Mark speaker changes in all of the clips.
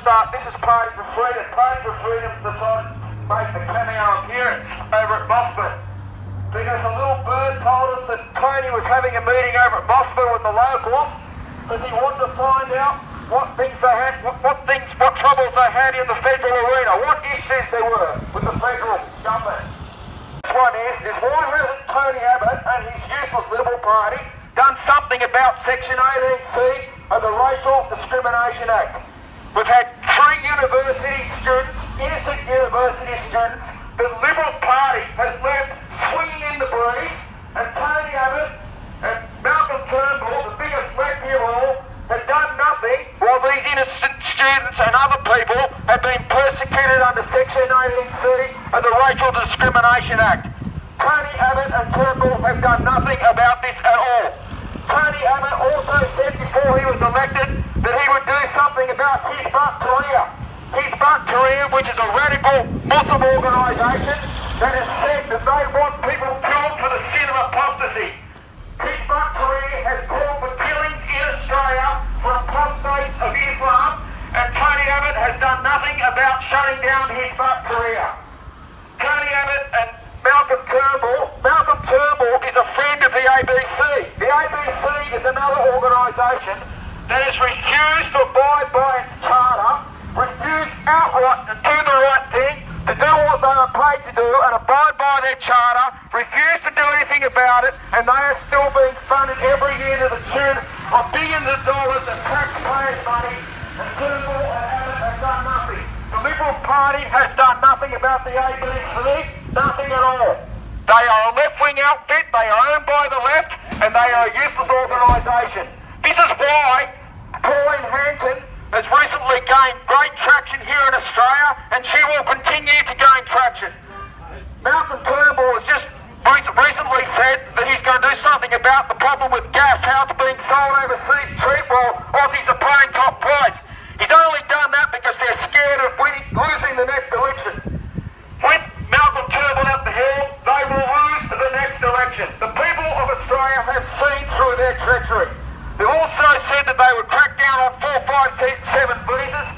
Speaker 1: This is Party for Freedom. Party for Freedom decided to make a cameo appearance over at Mosman because a little bird told us that Tony was having a meeting over at Mosman with the locals because he wanted to find out what things they had, what troubles they had in the federal arena, what issues there were with the federal government. This one is why hasn't Tony Abbott and his useless Liberal Party done something about Section 18C of the Racial Discrimination Act? We've had 3 university students, innocent university students, the Liberal Party has left swinging in the breeze, and Tony Abbott and Malcolm Turnbull, the biggest lefty of all, have done nothing while these innocent students and other people have been persecuted under Section 18C of the Racial Discrimination Act. Tony Abbott and Turnbull have done nothing about this at all. Tony Abbott also said before he was elected that he would do something about His But Korea. His But Korea, which is a radical Muslim organisation that has said that they want people killed for the sin of apostasy. His But Korea has called for killings in Australia for apostates of Islam, and Tony Abbott has done nothing about shutting down His But Korea. Tony Abbott and Malcolm Turnbull is a friend of the ABC. The ABC is another organisation that has refused to abide by its charter, refused outright to do the right thing, to do what they are paid to do and abide by their charter, refused to do anything about it, and they are still being funded every year to the tune of billions of dollars of taxpayers' money, and Turnbull and Abbott have done nothing. The Liberal Party has done nothing about the ABC, nothing at all. They are a left-wing outfit, they are owned by the left, and they are a useless organisation. This is why Pauline Hanson has recently gained great traction here in Australia, and she will continue to gain traction. Malcolm Turnbull has just recently said that he's going to do something about the problem with gas, how it's being sold overseas cheap while Aussies are paying top price. He's only done that because they're scared of losing the next election. With Malcolm Turnbull at the helm, they will lose the next election. The people of Australia have seen through their treachery. They also said that they would crack down on 457 visas.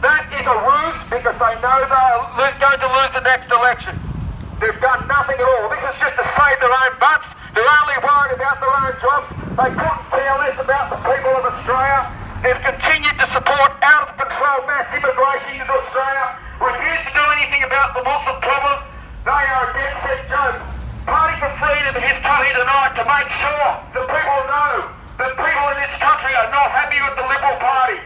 Speaker 1: That is a ruse because they know they are going to lose the next election. They've done nothing at all. This is just to save their own butts. They're only worried about their own jobs. They couldn't care less about the people of Australia. They've continued to support out-of-control mass immigration into Australia, refused to do anything about the Muslim problem. They are a dead-set joke. Party for Freedom is coming tonight to make sure that people know that people in this country are not happy with the Liberal Party.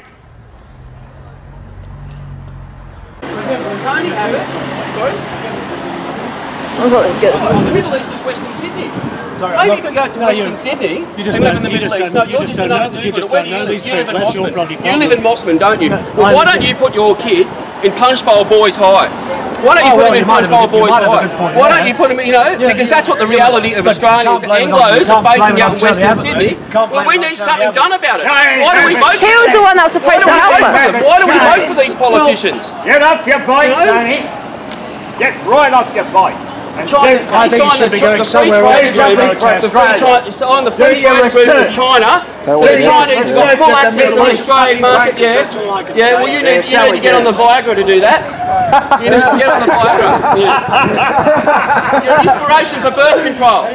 Speaker 2: Tony Abbott. Sorry? The Middle East is Western Sydney. Sorry, maybe you could go to Western Sydney and live in the Middle East. No, you just don't know these people. That's your bloody problem. You live in Mosman, don't you? Well, why don't you put your kids in Punch Bowl Boys High? Why don't you put them in Punch Bowl Boys High? Why don't you put them, you know, because that's what the reality of Australians, Anglos, are facing out in Western Sydney. Well, we need something done about it. Why do we vote for them?
Speaker 3: He was the one that was supposed to help us.
Speaker 2: Why do we vote for these politicians?
Speaker 4: Get off your bike, Tony. Get right off your bike.
Speaker 2: I think you should be going somewhere else. On the free trade agreement with China, so China has got full access to the Australian market. Yeah. Well, you need to get on the Viagra to do that. You need to get on the Viagra. You're an inspiration for birth control.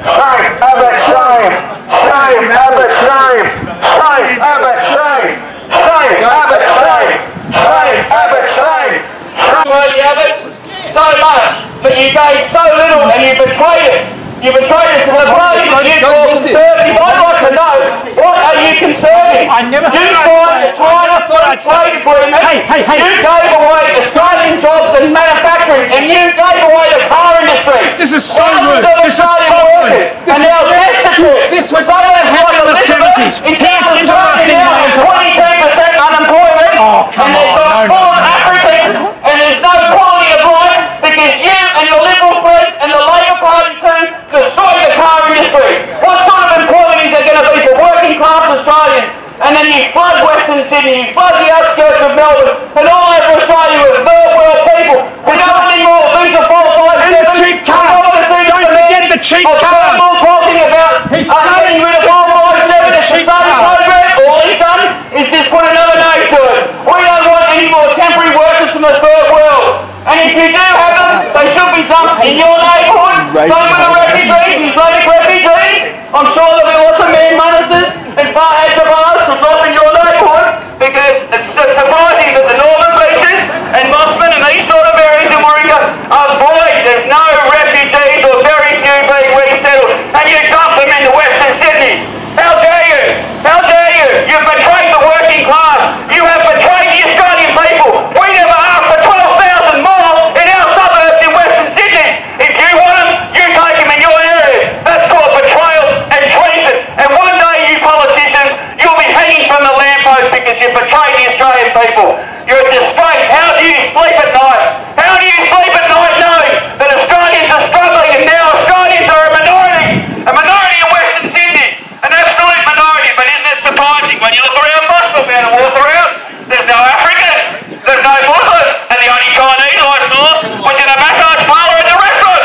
Speaker 1: Shame, Abbott, shame. Shame, Abbott, shame. Shame, Abbott, shame. Shame, Abbott, shame. Shame, Abbott, shame.
Speaker 5: Shame, Abbott, so much, but you gave so little and you betrayed us. You betrayed us to the party that you call conservative. I'd like to know, what are you conserving? You signed the China Free Trade Agreement. You gave away Australian jobs and manufacturing, and you gave away the car industry.
Speaker 4: This is so rude. This is so rude.
Speaker 5: And now destitute.
Speaker 4: This was back in the 70s.
Speaker 5: He's interrupting now 22% unemployment.
Speaker 4: Oh, come
Speaker 5: and there's
Speaker 4: on.
Speaker 5: full of Africans, and there's no quality of life because you and your Liberal friends and the Labor Party too destroy the car industry. What sort of employment is there going to be for working class Australians? And then you flood Western Sydney, you flood the outskirts of Melbourne, and all over Australia with third world people. We don't want any more visa 457.
Speaker 4: And the cheap cars. Don't forget the cheap cars.
Speaker 5: Talking about getting rid of 457 as the same program. All he's done is just put another name to it. We don't you do have them, they should be dumped in your neighbourhood. Same with the refugees, Islamic refugees. I'm sure there'll be lots of man ministers and Fahad Jabars to drop in your neighbourhood, because it's surprising that the northern beaches and Mosman and these sort of areas in Warringah are void. There's no refugees or very few being resettled, and you dump them into Western Sydney. How dare you? How dare you? You've betrayed the working class. You have betrayed the Australian people. We never asked for 12,000 more in our suburbs in Western Sydney. If you want them, you take them in your areas. That's called betrayal and treason. And one day, you politicians, you'll be hanging from the lamppost because you've betrayed the Australian people. You're a disgrace. How do you sleep at night? How do you sleep at night knowing that Australians are struggling and now Australians are a minority in Western Sydney? An absolute minority, but isn't it surprising when you look around Mosman and walk around, there's no Africans, there's no Muslims, and the only Chinese I saw was in a massage parlour in the restaurant.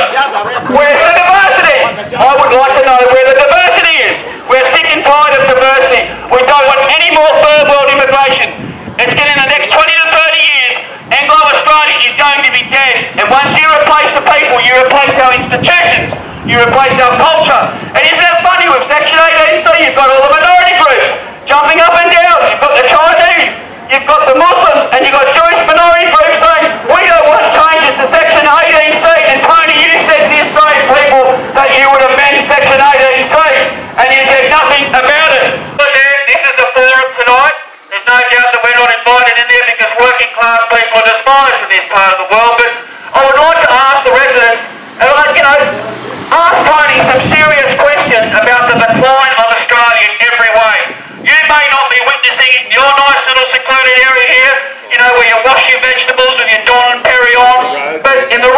Speaker 5: Where's the diversity? I would like to know where the diversity is. We're sick and tired of diversity. We don't want any more third world immigration. It's in the next 20 to 30 years, Anglo-Australia is going to be dead. And once you replace the people, you replace our institutions, you replace our culture. And isn't it funny with Section 18, so you've got all the minority groups jumping up and down. You've got the Chinese, you've got the Muslims, and you've got Jewish minority groups saying, we don't want changes to Section 18C. And Tony, you said to the Australian people that you would amend Section 18C, and you did nothing about it. Look here, this is a forum tonight. There's no doubt that we're not invited in there because working class people are despised in this part of the world, but I would like to ask the residents, ask Tony some serious questions about the decline of Australia in every way. You may not be witnessing it in your nice little secluded area here, where you wash your vegetables with your Dawn and Perry on, but in the